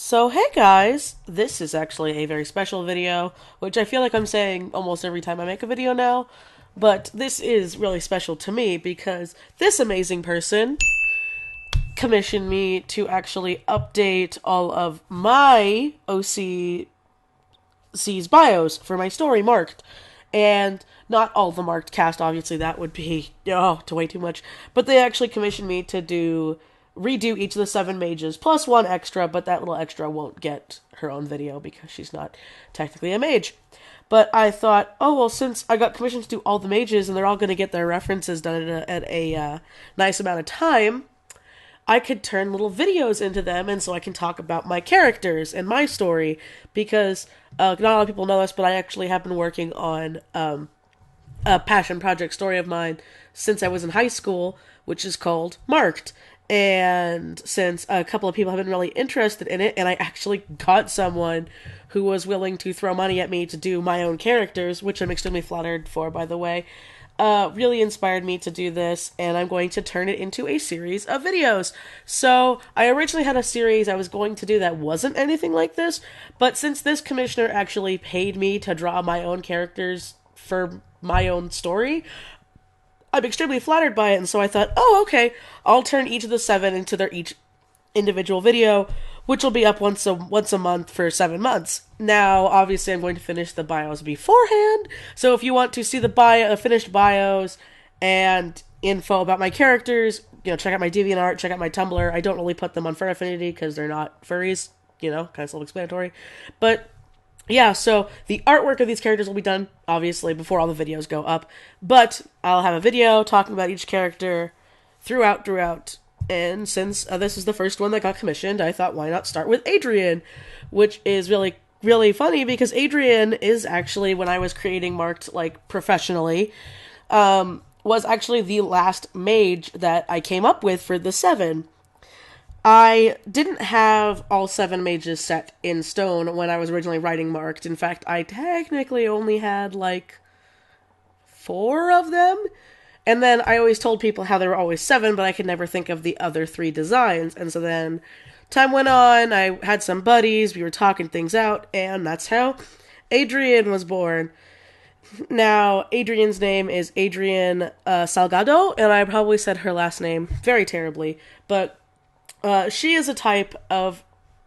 So hey guys, this is actually a very special video, which I feel like I'm saying almost every time I make a video now, but this is really special to me because this amazing person commissioned me to actually update all of my OCC's bios for my story marked. And not all the marked cast, obviously, that would be, to way too much, but they actually commissioned me to redo each of the 7 mages plus one extra, but that little extra won't get her own video because she's not technically a mage. But I thought, oh well, since I got commissioned to do all the mages and they're all going to get their references done at a nice amount of time, I could turn little videos into them, and so I can talk about my characters and my story because not a lot of people know this, but I actually have been working on a passion project story of mine since I was in high school, which is called Marked. And since a couple of people have been really interested in it, and I actually got someone who was willing to throw money at me to do my own characters, which I'm extremely flattered for, by the way, really inspired me to do this, and I'm going to turn it into a series of videos. So, I originally had a series I was going to do that wasn't anything like this, but since this commissioner actually paid me to draw my own characters for my own story, I'm extremely flattered by it, and so I thought, oh, okay, I'll turn each of the 7 into their each individual video, which will be up once a month for 7 months. Now, obviously, I'm going to finish the bios beforehand, so if you want to see the finished bios and info about my characters, check out my DeviantArt, check out my Tumblr. I don't really put them on Fur Affinity because they're not furries, kind of self-explanatory, but yeah, so the artwork of these characters will be done, obviously, before all the videos go up, but I'll have a video talking about each character throughout, and since this is the first one that got commissioned, I thought, why not start with Adrian, which is really, really funny, because Adrian is actually, when I was creating Marked, professionally, was actually the last mage that I came up with for the 7. I didn't have all 7 mages set in stone when I was originally writing Marked. In fact, I technically only had, 4 of them. And then I always told people how there were always 7, but I could never think of the other 3 designs. And so then time went on, I had some buddies, we were talking things out, and that's how Adrian was born. Now, Adrian's name is Adrian Salgado, and I probably said her last name very terribly, but she is a type of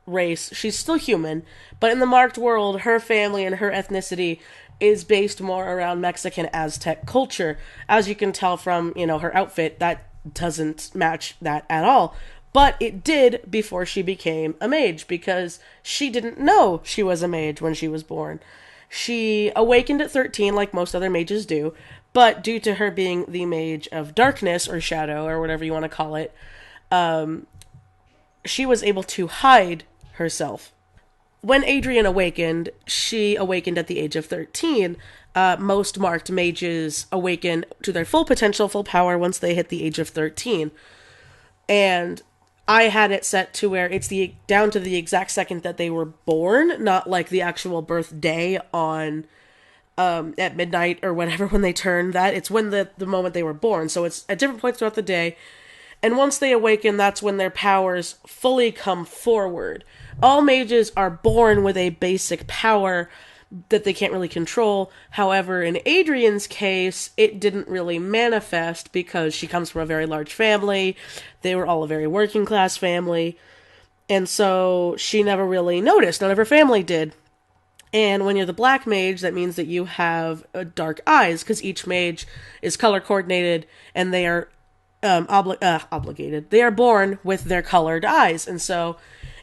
race. She's still human, but in the Marked world, her family and her ethnicity is based more around Mexican Aztec culture. As you can tell from, her outfit, that doesn't match that at all. But it did before she became a mage, because she didn't know she was a mage when she was born. She awakened at 13, like most other mages do, but due to her being the mage of darkness, or shadow, or whatever you want to call it, she was able to hide herself. When Adrian awakened, she awakened at the age of 13. Most Marked mages awaken to their full potential, full power, once they hit the age of 13. And I had it set to where it's down to the exact second that they were born, not like the actual birthday on at midnight or whatever when they turn that. It's when the moment they were born. So it's at different points throughout the day. And once they awaken, that's when their powers fully come forward. All mages are born with a basic power that they can't really control. However, in Adrian's case, it didn't really manifest because she comes from a very large family. They were all a very working class family. And so she never really noticed. None of her family did. And when you're the black mage, that means that you have dark eyes, because each mage is color coordinated and they are obligated. They are born with their colored eyes, and so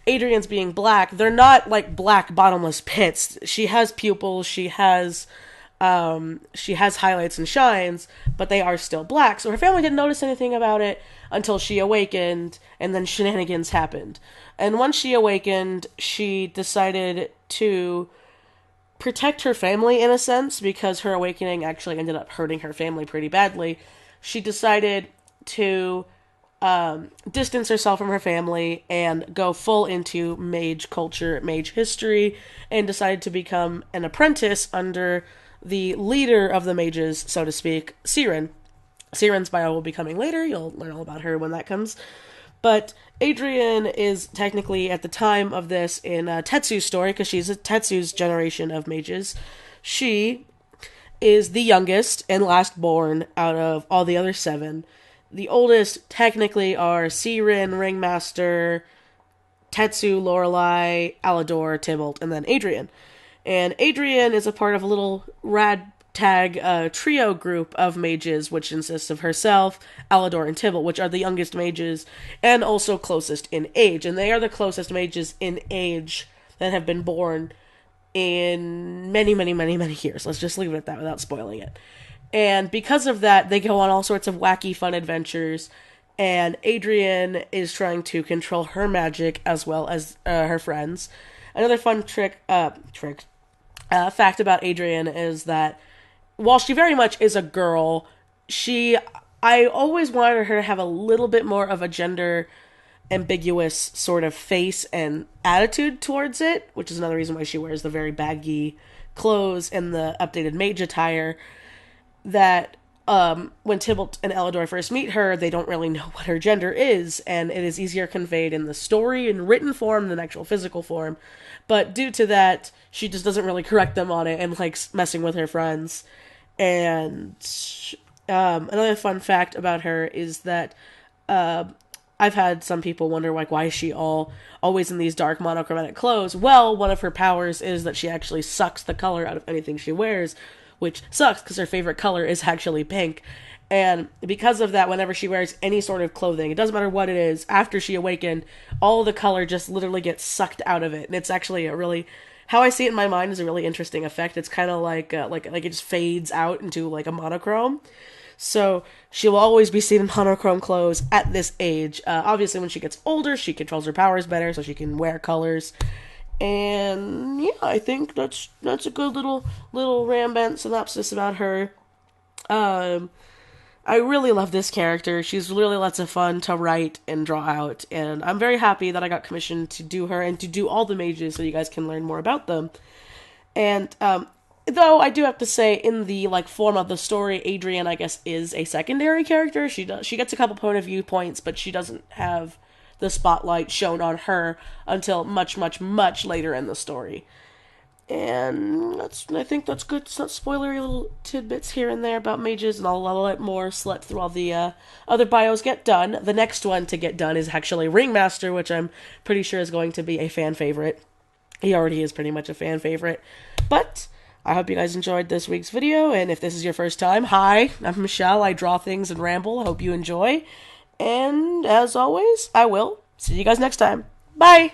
Adrian's being black. They're not like black bottomless pits. She has pupils. She has highlights and shines, but they are still black. So her family didn't notice anything about it until she awakened, and then shenanigans happened. And once she awakened, she decided to protect her family in a sense, because her awakening actually ended up hurting her family pretty badly. She decided to distance herself from her family and go full into mage culture, mage history, and decided to become an apprentice under the leader of the mages, so to speak, Siren. Siren's bio will be coming later. You'll learn all about her when that comes. But Adrian is technically, at the time of this, in Tetsu's story, because she's a Tetsu's generation of mages. She is the youngest and last born out of all the other 7. The oldest, technically, are Sirin, Ringmaster, Tetsu, Lorelei, Alador, Tybalt, and then Adrian. And Adrian is a part of a little ragtag trio group of mages, which consists of herself, Alador, and Tybalt, which are the youngest mages and also closest in age. And they are the closest mages in age that have been born in many, many, many, many years. Let's just leave it at that without spoiling it. And because of that, they go on all sorts of wacky, fun adventures. And Adrian is trying to control her magic as well as her friends. Another fun fact about Adrian is that while she very much is a girl, I always wanted her to have a little bit more of a gender ambiguous sort of face and attitude towards it, which is another reason why she wears the very baggy clothes and the updated mage attire. That when Tybalt and Alador first meet her, they don't really know what her gender is, and it is easier conveyed in the story in written form than actual physical form. But due to that, she just doesn't really correct them on it and likes messing with her friends. And another fun fact about her is that I've had some people wonder, like, why is she always in these dark monochromatic clothes? Well, one of her powers is that she actually sucks the color out of anything she wears, which sucks because her favorite color is actually pink. And because of that, whenever she wears any sort of clothing, it doesn't matter what it is, after she awakened, all the color just literally gets sucked out of it. And it's actually a really, how I see it in my mind is a really interesting effect. It's kind of like it just fades out into like a monochrome. So she will always be seen in monochrome clothes at this age. Obviously, when she gets older, she controls her powers better, so she can wear colors. And yeah, I think that's a good little rambant synopsis about her. I really love this character. She's really lots of fun to write and draw out, and I'm very happy that I got commissioned to do her and to do all the mages so you guys can learn more about them. And though I do have to say, in the form of the story, Adrian, I guess, is a secondary character. She gets a couple point of view points, but she doesn't have the spotlight shown on her until much, much, much later in the story. And I think that's good. It's not spoilery little tidbits here and there about mages, and I'll let more slip through all the other bios get done. The next one to get done is actually Ringmaster, which I'm pretty sure is going to be a fan favorite. He already is pretty much a fan favorite. But I hope you guys enjoyed this week's video, and if this is your first time, hi, I'm Michelle. I draw things and ramble. I hope you enjoy. And as always, I will see you guys next time. Bye!